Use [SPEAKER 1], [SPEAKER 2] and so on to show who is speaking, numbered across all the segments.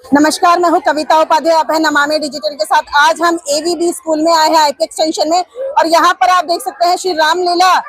[SPEAKER 1] नमस्कार, मैं हूं कविता उपाध्याय। आप है नमामि डिजिटल के साथ। आज हम एवीबी स्कूल में आए हैं, आईपी एक्सटेंशन में, और यहां पर आप देख सकते हैं श्री रामलीला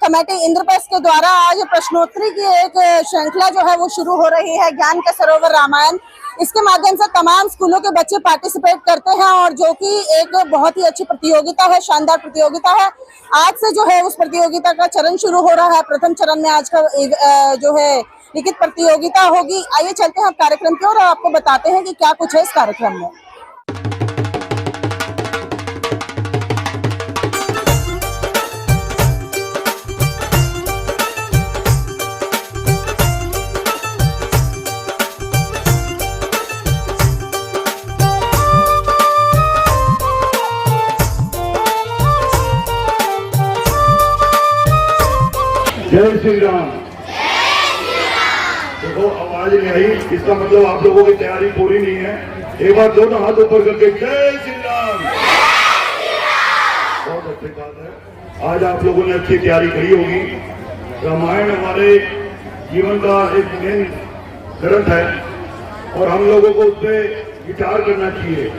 [SPEAKER 1] कमेटी इंद्रप्रस्थ के द्वारा आज प्रश्नोत्तरी की एक श्रृंखला जो है वो शुरू हो रही है। ज्ञान का सरोवर रामायण, इसके माध्यम से तमाम स्कूलों के बच्चे पार्टिसिपेट करते हैं और जो कि एक बहुत ही अच्छी प्रतियोगिता है, शानदार प्रतियोगिता है। आज से जो है उस प्रतियोगिता का चरण शुरू हो रहा है। प्रथम चरण में आज का जो है लिखित प्रतियोगिता होगी। आइए चलते हैं अब कार्यक्रम की ओर और आपको बताते हैं कि क्या कुछ है इस कार्यक्रम में।
[SPEAKER 2] जय श्री राम। देखो आवाज नहीं आई, इसका मतलब आप लोगों की तैयारी पूरी नहीं है। एक बार दोनों हाथ ऊपर करके जय श्री राम। बहुत अच्छी बात है, आज आप लोगों ने अच्छी तैयारी करी होगी। रामायण हमारे जीवन का एक मेन ग्रंथ है और हम लोगों को उस पर विचार करना चाहिए,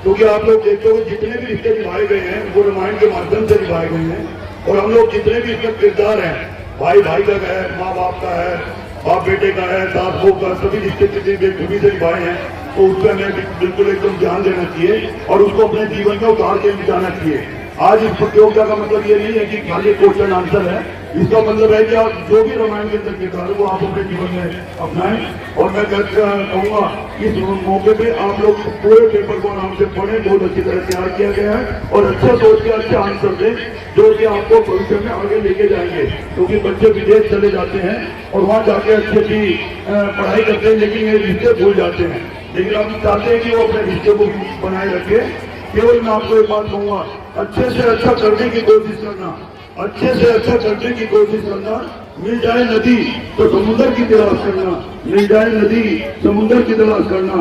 [SPEAKER 2] क्योंकि आप लोग देखते हो जितने भी रिश्ते निभाए गए हैं वो रामायण के माध्यम से निभाए गए हैं। और हम लोग जितने भी इसमें किरदार हैं, भाई भाई का है, माँ बाप का है, बाप बेटे का है, सास बहू का, सभी रिश्ते जितने बेखूबी से निभाए हैं, तो उस पर हमें बिल्कुल एकदम ध्यान देना चाहिए और उसको अपने जीवन में उतार के बिताना चाहिए। आज इस प्रतियोगिता का मतलब ये नहीं है कि खाली क्वेश्चन आंसर है। इसका मतलब है कि आप जो भी रामायण के अंदर किरदार है वो आप अपने जीवन में अपनाएं। और मैं कहूँगा इस मौके पे आप लोग पूरे पेपर को आराम से पढ़ें, बहुत अच्छी तरह तैयार किया गया है और अच्छे सोच के अच्छे आंसर दें जो कि आपको भविष्य में आगे लेके जाएंगे। क्योंकि बच्चे विदेश चले जाते हैं और वहाँ जाके अच्छी अच्छी पढ़ाई करते हैं, लेकिन ये रिश्ते भूल जाते हैं। लेकिन आप चाहते हैं कि वो अपने रिश्ते को बनाए रखे। केवल मैं आपको एक बात कहूँगा, अच्छे से अच्छा करने की कोशिश करना, अच्छे से अच्छा करने की कोशिश करना। मिल जाए नदी तो समुद्र की तलाश करना, मिल जाए नदी समुद्र की तलाश करना।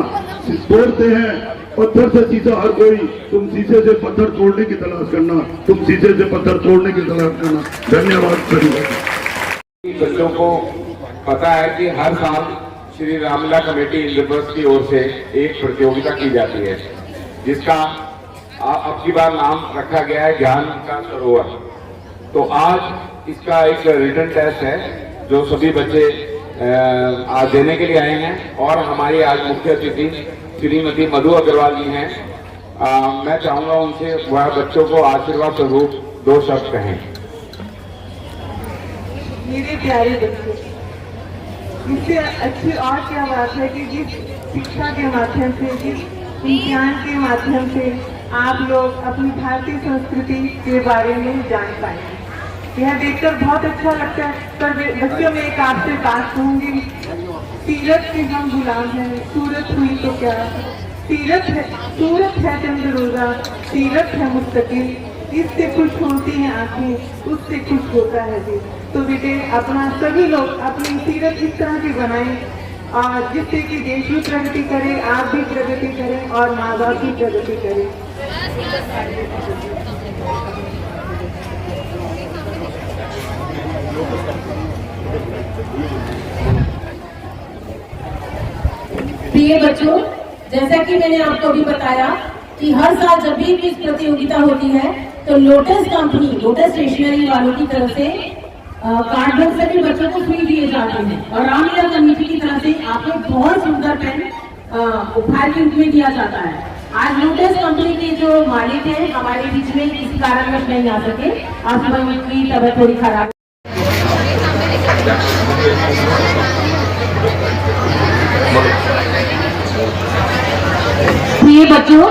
[SPEAKER 2] तोड़ते हैं पत्थर से शीशा हर कोई, तुम शीशे से पत्थर तोड़ने की तलाश करना, तुम शीशे से पत्थर तोड़ने की तलाश करना। धन्यवाद सभी
[SPEAKER 3] बच्चों को पता है कि हर साल श्री रामलीला कमेटी इंद्रप्रस्थ की ओर से एक प्रतियोगिता की जाती है, जिसका अब की बार नाम रखा गया है ज्ञान का सरोवर। तो आज इसका एक रिटन टेस्ट है जो सभी बच्चे आज देने के लिए आए हैं। और हमारी आज मुख्य अतिथि श्रीमती मधु अग्रवाल जी हैं। मैं चाहूंगा उनसे वह बच्चों को आशीर्वाद स्वरूप 2 शब्द कहें।
[SPEAKER 4] मेरे प्यारे बच्चे, इससे अच्छी और क्या बात है कि जिस शिक्षा के माध्यम से, जिस विज्ञान के माध्यम से आप लोग अपनी भारतीय संस्कृति के बारे में जान पाएंगे। यह देखकर बहुत अच्छा लगता है। पर बच्चों में एक आपसे बात कहूंगी, सीरत के हम गुलाम हैं, सूरत हुई तो क्या, सीरत है सूरत है चंद्र रोजा, सीरत है मुस्तकिल, इससे खुश होती हैं आंखें, उससे खुश होता है दिल। तो बेटे अपना सभी लोग अपनी सीरत इस तरह की बनाएं और जिससे कि देश भी प्रगति करे, आप भी प्रगति करें और माँ बाप भी प्रगति करें।
[SPEAKER 5] प्रिय बच्चों, जैसा कि मैंने आपको भी बताया कि हर साल जब भी इस प्रतियोगिता होती है तो लोटस कंपनी, लोटस स्टेशनरी वालों की तरफ से कार्डबोर्ड सभी बच्चों को फ्री दिए जाते हैं और रामलीला कमेटी की तरफ से आपको बहुत सुंदर पेन उपहार के रूप में दिया जाता है। आज लोटस कंपनी के जो मालिक हैं हमारे बीच में किसी कारणवश नहीं आ सके, आज उनकी तबीयत थोड़ी खराब। प्रिय बच्चों,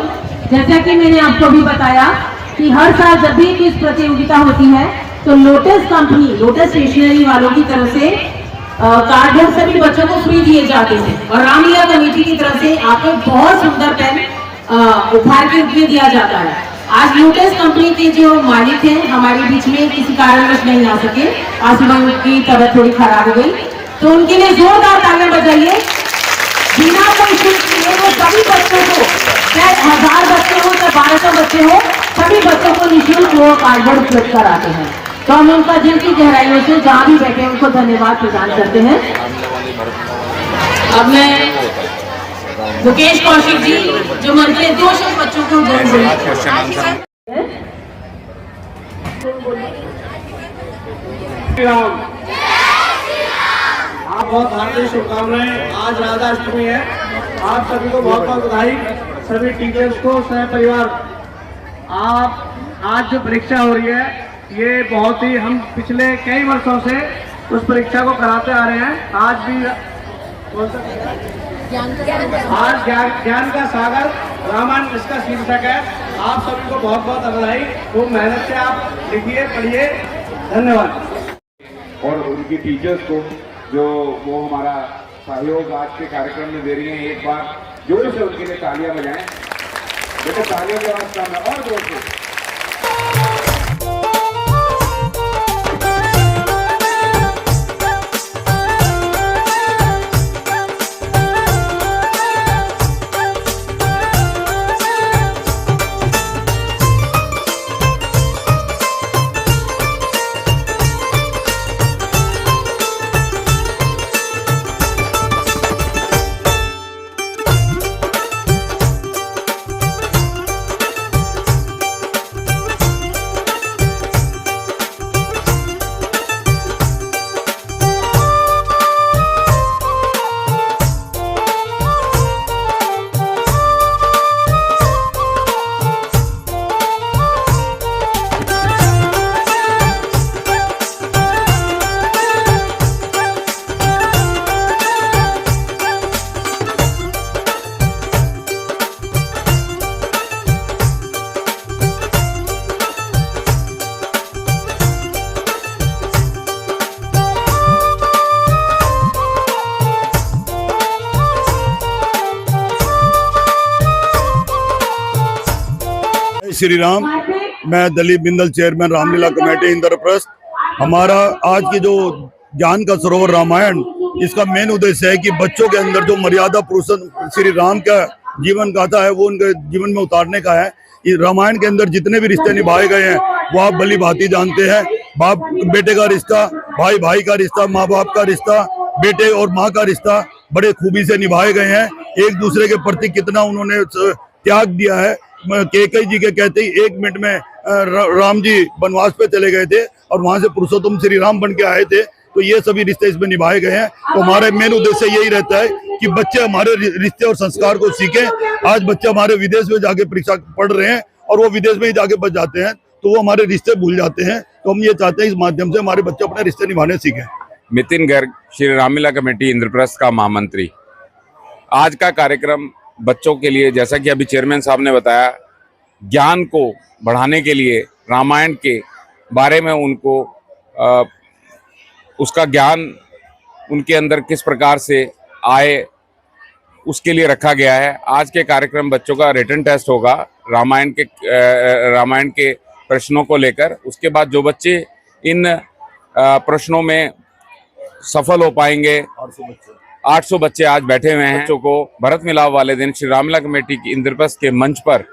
[SPEAKER 5] जैसा कि मैंने आपको भी बताया कि हर साल जब भी इस प्रतियोगिता होती है तो लोटस कंपनी, लोटस स्टेशनरी वालों की तरफ से कार्डबोर्ड सभी बच्चों को फ्री दिए जाते हैं और रामलीला कमेटी की तरफ से आपको बहुत सुंदर पेन उपहार के रूप में दिया जाता है। आज लोटस कंपनी के जो मालिक हैं हमारे बीच में किसी कारणवश नहीं आ सके, आज उनकी तबीयत थोड़ी खराब हो गई, तो उनके लिए जोरदार तालियां बजाइए। बिना कोई शुल्क लिए वो सभी बच्चों को, चाहे 1000 बच्चे हो चाहे 1200 बच्चे हो, सभी बच्चों को निःशुल्क वो कार्डबोर्ड उपलब्ध कराते हैं। तो हम उनका दिल की गहराइयों से जहाँ भी बैठे उनको धन्यवाद प्रदान करते हैं। अब मैं मुकेश कौशिक जी जो मन के 200 बच्चों को जन्म
[SPEAKER 6] आप बहुत हार्दिक शुभकामनाएं। आज राधाष्टमी है, आप सभी को बहुत बहुत बधाई, सभी टीचर्स को, सह परिवार। आप आज जो परीक्षा हो रही है ये बहुत ही, हम पिछले कई वर्षों से उस परीक्षा को कराते आ रहे हैं। आज भी आज ज्ञान का सागर रामायण इसका शीर्षक है। आप सभी को बहुत बहुत बधाई, खूब मेहनत से आप लिखिए, पढ़िए। धन्यवाद।
[SPEAKER 3] और उनकी टीचर्स को जो वो हमारा सहयोग आज के कार्यक्रम में दे रही हैं, एक बार जोर से उनके लिए तालियां बजाएं। बेटा तालियों की आवाज कम है, और जोर से।
[SPEAKER 2] श्री राम। मैं दलीप बिंदल, चेयरमैन रामलीला कमेटी इंद्रप्रस्थ। हमारा आज की जो ज्ञान का सरोवर रामायण, इसका मेन उद्देश्य है कि बच्चों के अंदर जो मर्यादा पुरुषोत्तम श्री राम का जीवन गाथा है वो उनके जीवन में उतारने का है। इस रामायण के अंदर जितने भी रिश्ते निभाए गए हैं वो आप भली भांति जानते हैं। बाप बेटे का रिश्ता, भाई भाई का रिश्ता, माँ बाप का रिश्ता, बेटे और माँ का रिश्ता बड़े खूबी से निभाए गए हैं। एक दूसरे के प्रति कितना उन्होंने त्याग दिया है। केकई जी के कहते ही 1 मिनट में राम जी वनवास पे चले गए थे और वहां से पुरुषोत्तम श्री राम बन के आए थे। तो ये सभी रिश्ते इसमें निभाए गए हैं। तो हमारा मेन उद्देश्य यही रहता है कि बच्चे हमारे रिश्ते और संस्कार को सीखें। आज बच्चे हमारे विदेश में जाके परीक्षा पढ़ रहे हैं और वो विदेश में ही जाके बच जाते हैं, तो वो हमारे रिश्ते भूल जाते हैं। तो हम ये चाहते हैं इस माध्यम से हमारे बच्चे अपने रिश्ते निभाने सीखें।
[SPEAKER 3] नितिन गर्ग, श्री रामलीला कमेटी इंद्रप्रस्थ का महामंत्री। आज का कार्यक्रम बच्चों के लिए, जैसा कि अभी चेयरमैन साहब ने बताया, ज्ञान को बढ़ाने के लिए रामायण के बारे में उनको उसका ज्ञान उनके अंदर किस प्रकार से आए उसके लिए रखा गया है। आज के कार्यक्रम बच्चों का रिटन टेस्ट होगा रामायण के प्रश्नों को लेकर। उसके बाद जो बच्चे इन प्रश्नों में सफल हो पाएंगे, 800 बच्चे आज बैठे हुए हैं। बच्चों को भरत मिलाप वाले दिन श्री रामलीला कमेटी की इंद्रप्रस्थ के मंच पर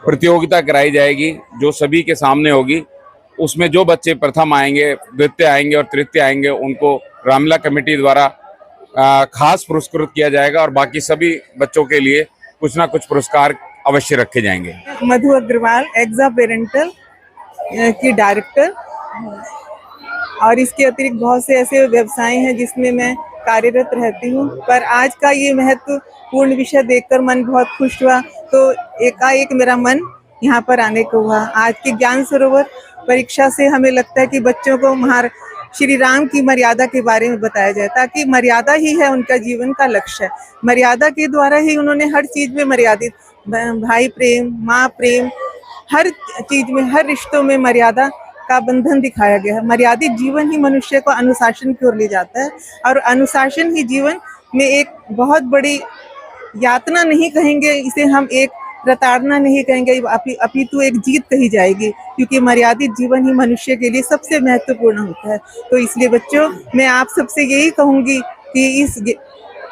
[SPEAKER 3] प्रतियोगिता कराई जाएगी जो सभी के सामने होगी। उसमें जो बच्चे प्रथम आएंगे, द्वितीय आएंगे और तृतीय आएंगे उनको रामलीला कमेटी द्वारा खास पुरस्कृत किया जाएगा और बाकी सभी बच्चों के लिए कुछ ना कुछ पुरस्कार अवश्य रखे जाएंगे।
[SPEAKER 4] मधु अग्रवाल, एग्जा पेरेंटल की डायरेक्टर, और इसके अतिरिक्त बहुत से ऐसे व्यवसाय हैं जिसमें मैं कार्यरत रहती हूँ। पर आज का ये महत्वपूर्ण विषय देखकर मन बहुत खुश हुआ, तो एकाएक मेरा मन यहाँ पर आने को हुआ। आज की ज्ञान सरोवर परीक्षा से हमें लगता है कि बच्चों को श्री राम की मर्यादा के बारे में बताया जाए, ताकि मर्यादा ही है उनका जीवन का लक्ष्य। मर्यादा के द्वारा ही उन्होंने हर चीज में मर्यादित, भाई प्रेम, माँ प्रेम, हर चीज में, हर रिश्तों में मर्यादा का बंधन दिखाया गया है। मर्यादित जीवन ही मनुष्य को अनुशासन की ओर ले जाता है, और अनुशासन ही जीवन में एक बहुत बड़ी यातना नहीं कहेंगे इसे, हम एक प्रताड़ना नहीं कहेंगे, अपितु एक जीत कही जाएगी, क्योंकि मर्यादित जीवन ही मनुष्य के लिए सबसे महत्वपूर्ण होता है। तो इसलिए बच्चों, मैं आप सबसे यही कहूंगी कि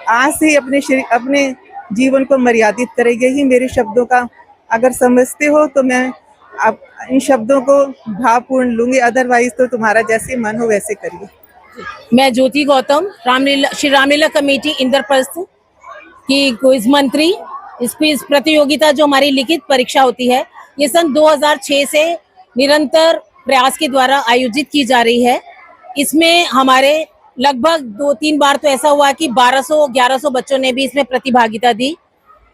[SPEAKER 4] आज से ही अपने जीवन को मर्यादित करें। यही मेरे शब्दों का अगर समझते हो तो मैं आप इन शब्दों को भावपूर्ण लूंगी, अदरवाइज तो तुम्हारा जैसे मन हो वैसे करिए।
[SPEAKER 5] मैं ज्योति गौतम, श्री रामलीला कमेटी इंद्रप्रस्थ। कि क्विज मंत्री, इस क्विज प्रतियोगिता जो हमारी लिखित परीक्षा होती है, ये सन 2006 से निरंतर प्रयास के द्वारा आयोजित की जा रही है। इसमें हमारे लगभग 2-3 बार तो ऐसा हुआ कि 1200-1100 बच्चों ने भी इसमें प्रतिभागिता दी।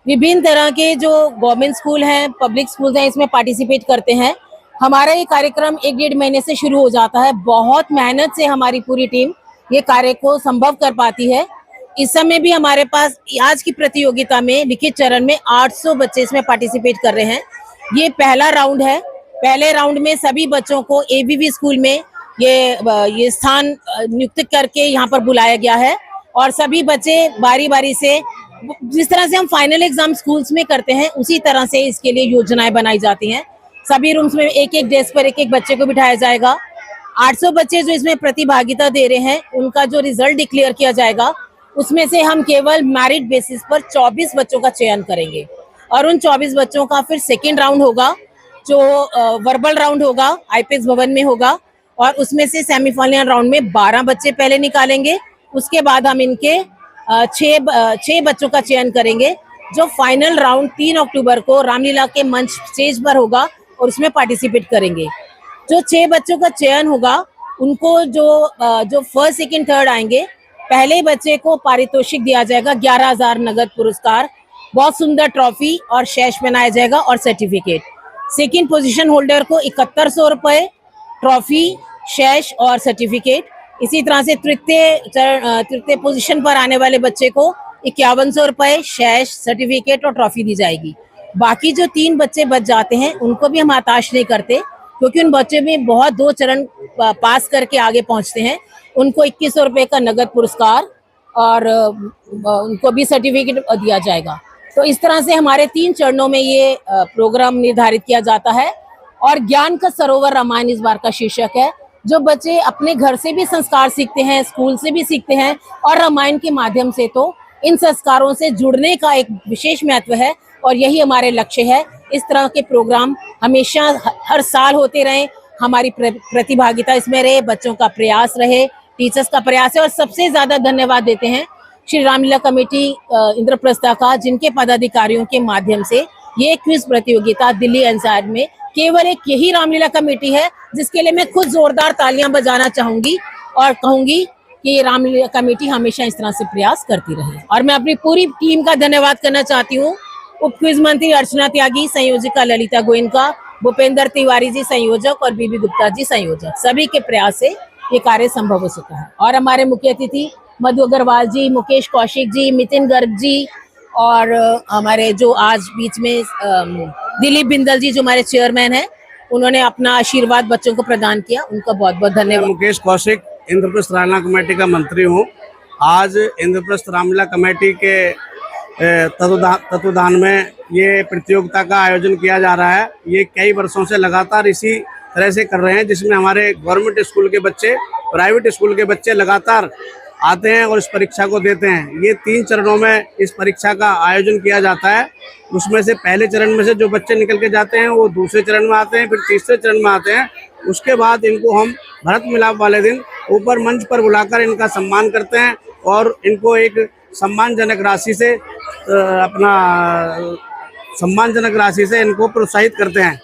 [SPEAKER 5] विभिन्न तरह के जो गवर्नमेंट स्कूल हैं, पब्लिक स्कूल हैं, इसमें पार्टिसिपेट करते हैं। हमारा ये कार्यक्रम 1-1.5 महीने से शुरू हो जाता है। बहुत मेहनत से हमारी पूरी टीम ये कार्य को संभव कर पाती है। इस समय भी हमारे पास आज की प्रतियोगिता में लिखित चरण में 800 बच्चे इसमें पार्टिसिपेट कर रहे हैं। ये पहला राउंड है। पहले राउंड में सभी बच्चों को एबीवी स्कूल में ये स्थान नियुक्त करके यहाँ पर बुलाया गया है और सभी बच्चे बारी बारी से, जिस तरह से हम फाइनल एग्जाम स्कूल्स में करते हैं, उसी तरह से इसके लिए योजनाएं बनाई जाती हैं। सभी रूम्स में एक डेस्क पर एक बच्चे को बिठाया जाएगा। 800 बच्चे जो इसमें प्रतिभागिता दे रहे हैं, उनका जो रिजल्ट डिक्लेयर किया जाएगा, उसमें से हम केवल मेरिट बेसिस पर 24 बच्चों का चयन करेंगे और उन 24 बच्चों का फिर सेकेंड राउंड होगा, जो वर्बल राउंड होगा, आईपीएस भवन में होगा और उसमें से सेमीफाइनल राउंड में 12 बच्चे पहले निकालेंगे। उसके बाद हम इनके 6 बच्चों का चयन करेंगे, जो फाइनल राउंड 3 अक्टूबर को रामलीला के मंच स्टेज पर होगा और उसमें पार्टिसिपेट करेंगे। जो 6 बच्चों का चयन होगा, उनको जो फर्स्ट सेकंड थर्ड आएंगे, पहले बच्चे को पारितोषिक दिया जाएगा 11,000 नगद पुरस्कार, बहुत सुंदर ट्रॉफी और शैश पहनाया जाएगा और सर्टिफिकेट। सेकंड पोजीशन होल्डर को 7100 रुपए, ट्रॉफी, शैश और सर्टिफिकेट। इसी तरह से तृतीय पोजीशन पर आने वाले बच्चे को 5100 रुपए, शैश, सर्टिफिकेट और ट्रॉफी दी जाएगी। बाकी जो 3 बच्चे बच जाते हैं, उनको भी हम हताश नहीं करते, क्योंकि उन बच्चों में बहुत 2 चरण पास करके आगे पहुंचते हैं। उनको 2100 रुपए का नगद पुरस्कार और उनको भी सर्टिफिकेट दिया जाएगा। तो इस तरह से हमारे 3 चरणों में ये प्रोग्राम निर्धारित किया जाता है और ज्ञान का सरोवर रामायण इस बार का शीर्षक है। जो बच्चे अपने घर से भी संस्कार सीखते हैं, स्कूल से भी सीखते हैं और रामायण के माध्यम से, तो इन संस्कारों से जुड़ने का एक विशेष महत्व है और यही हमारे लक्ष्य है। इस तरह के प्रोग्राम हमेशा हर साल होते रहें, हमारी प्रतिभागिता इसमें रहे, बच्चों का प्रयास रहे, टीचर्स का प्रयास है। और सबसे ज्यादा धन्यवाद देते हैं श्री रामलीला कमेटी इंद्रप्रस्थ का, जिनके पदाधिकारियों के माध्यम से ये क्विज प्रतियोगिता दिल्ली एनसीआर में केवल एक यही रामलीला कमेटी है, जिसके लिए मैं खुद जोरदार तालियां बजाना चाहूंगी और कहूंगी कि ये रामलीला कमेटी हमेशा इस तरह से प्रयास करती रहे। और मैं अपनी पूरी टीम का धन्यवाद करना चाहती हूँ। उप क्विज मंत्री अर्चना त्यागी, संयोजिका ललिता गोयनका, भूपेंद्र तिवारी जी संयोजक और बीबी गुप्ता जी संयोजक, सभी के प्रयास से ये कार्य संभव हो सका है। और हमारे मुख्य अतिथि मधु अग्रवाल जी, मुकेश कौशिक जी, नितिन गर्ग जी और हमारे जो आज बीच में दिलीप बिंदल जी, जो हमारे चेयरमैन हैं, उन्होंने अपना आशीर्वाद बच्चों को प्रदान किया। उनका बहुत बहुत धन्यवाद।
[SPEAKER 6] मुकेश कौशिक, इंद्रप्रस्थ रामलीला कमेटी का मंत्री हूँ। आज इंद्रप्रस्थ रामलीला कमेटी के तत्वाधान में ये प्रतियोगिता का आयोजन किया जा रहा है। ये कई वर्षों से लगातार इसी तरह से कर रहे हैं, जिसमें हमारे गवर्नमेंट स्कूल के बच्चे, प्राइवेट स्कूल के बच्चे लगातार आते हैं और इस परीक्षा को देते हैं। ये 3 चरणों में इस परीक्षा का आयोजन किया जाता है। उसमें से पहले चरण में से जो बच्चे निकल के जाते हैं, वो दूसरे चरण में आते हैं, फिर तीसरे चरण में आते हैं। उसके बाद इनको हम भरत मिलाप वाले दिन ऊपर मंच पर बुलाकर इनका सम्मान करते हैं और इनको एक सम्मानजनक राशि से इनको प्रोत्साहित करते हैं।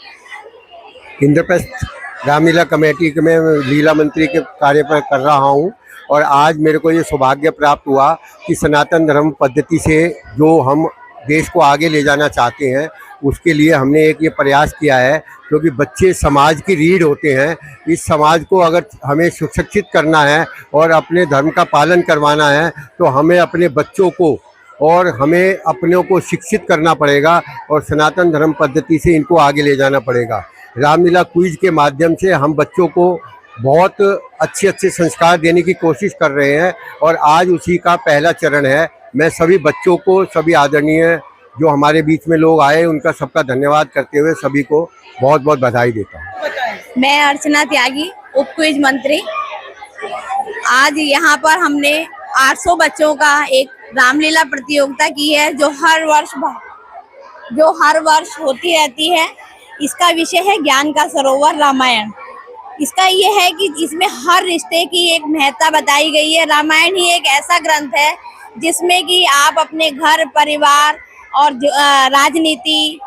[SPEAKER 7] इंद्रप्रस्थ रामलीला कमेटी में लीला मंत्री के कार्य पर कर रहा हूँ और आज मेरे को ये सौभाग्य प्राप्त हुआ कि सनातन धर्म पद्धति से जो हम देश को आगे ले जाना चाहते हैं, उसके लिए हमने एक ये प्रयास किया है, क्योंकि बच्चे समाज की रीढ़ होते हैं। इस समाज को अगर हमें सुशिक्षित करना है और अपने धर्म का पालन करवाना है, तो हमें अपने बच्चों को और हमें अपनों को शिक्षित करना पड़ेगा और सनातन धर्म पद्धति से इनको आगे ले जाना पड़ेगा। रामलीला क्विज के माध्यम से हम बच्चों को बहुत अच्छे संस्कार देने की कोशिश कर रहे हैं और आज उसी का पहला चरण है। मैं सभी बच्चों को, सभी आदरणीय जो हमारे बीच में लोग आए, उनका सबका धन्यवाद करते हुए सभी को बहुत बहुत बधाई देता हूँ।
[SPEAKER 8] मैं अर्चना त्यागी, उप क्विज मंत्री। आज यहाँ पर हमने 800 बच्चों का एक रामलीला प्रतियोगिता की है, जो हर वर्ष होती रहती है। इसका विषय है ज्ञान का सरोवर रामायण। इसका ये है कि इसमें हर रिश्ते की एक महत्ता बताई गई है। रामायण ही एक ऐसा ग्रंथ है जिसमें कि आप अपने घर परिवार और राजनीति,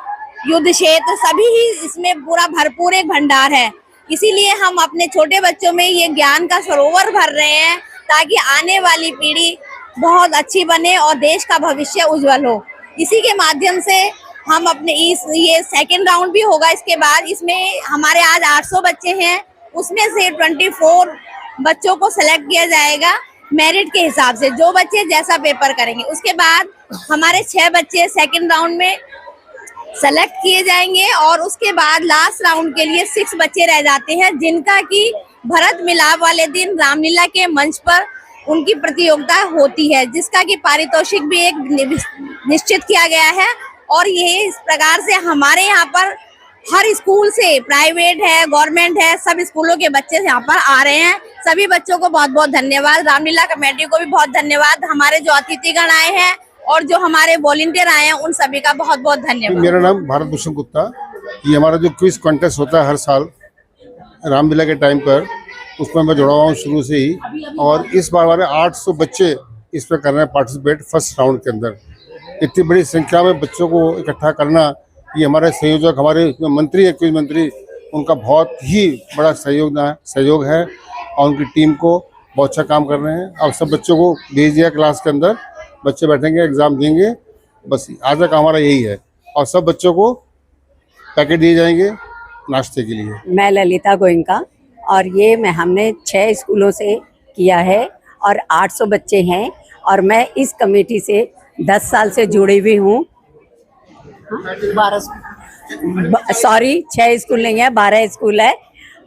[SPEAKER 8] युद्ध क्षेत्र सभी ही इसमें पूरा भरपूर एक भंडार है। इसीलिए हम अपने छोटे बच्चों में ये ज्ञान का सरोवर भर रहे हैं ताकि आने वाली पीढ़ी बहुत अच्छी बने और देश का भविष्य उज्जवल हो। इसी के माध्यम से हम अपने ये सेकंड राउंड भी होगा। इसके बाद इसमें हमारे आज 800 बच्चे हैं, उसमें से 24 बच्चों को सिलेक्ट किया जाएगा मेरिट के हिसाब से, जो बच्चे जैसा पेपर करेंगे। उसके बाद हमारे 6 बच्चे सेकंड राउंड में सेलेक्ट किए जाएंगे और उसके बाद लास्ट राउंड के लिए 6 बच्चे रह जाते हैं, जिनका कि भरत मिलाप वाले दिन रामलीला के मंच पर उनकी प्रतियोगिता होती है, जिसका कि पारितोषिक भी एक निश्चित किया गया है। और ये इस प्रकार से हमारे यहाँ पर हर स्कूल से, प्राइवेट है, गवर्नमेंट है, सब स्कूलों के बच्चे यहाँ पर आ रहे हैं। सभी बच्चों को बहुत बहुत धन्यवाद। रामलीला कमेटी को भी बहुत धन्यवाद। हमारे जो अतिथिगण आए हैं और जो हमारे वॉलंटियर आए हैं, उन सभी का बहुत बहुत धन्यवाद।
[SPEAKER 9] मेरा नाम भारत भूषण गुप्ता। ये हमारा जो क्विज कॉन्टेस्ट होता है हर साल रामलीला के टाइम पर, उसमें मैं जुड़ा हुआ हूँ शुरू से ही। और इस बार हमारे 800 बच्चे इस पर कर रहे हैं पार्टिसिपेट फर्स्ट राउंड के अंदर। इतनी बड़ी संख्या में बच्चों को इकट्ठा करना, ये हमारे संयोजक, हमारे मंत्री है क्विज मंत्री, उनका बहुत ही बड़ा सहयोग है और उनकी टीम को बहुत अच्छा काम कर रहे हैं। और सब बच्चों को भेज दिया क्लास के अंदर, बच्चे बैठेंगे, एग्जाम देंगे, बस आज तक हमारा यही है। और सब बच्चों को पैकेट दिए जाएंगे नाश्ते के लिए।
[SPEAKER 10] मैं ललिता गोयनका और ये हमने 6 स्कूलों से किया है और 800 बच्चे हैं और मैं इस कमेटी से 10 साल से जुड़ी हुई हूँ। 6 स्कूल नहीं है, 12 स्कूल है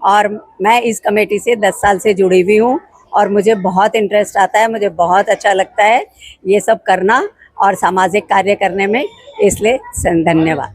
[SPEAKER 10] और मैं इस कमेटी से 10 साल से जुड़ी हुई हूँ और मुझे बहुत इंटरेस्ट आता है, मुझे बहुत अच्छा लगता है ये सब करना और सामाजिक कार्य करने में, इसलिए धन्यवाद।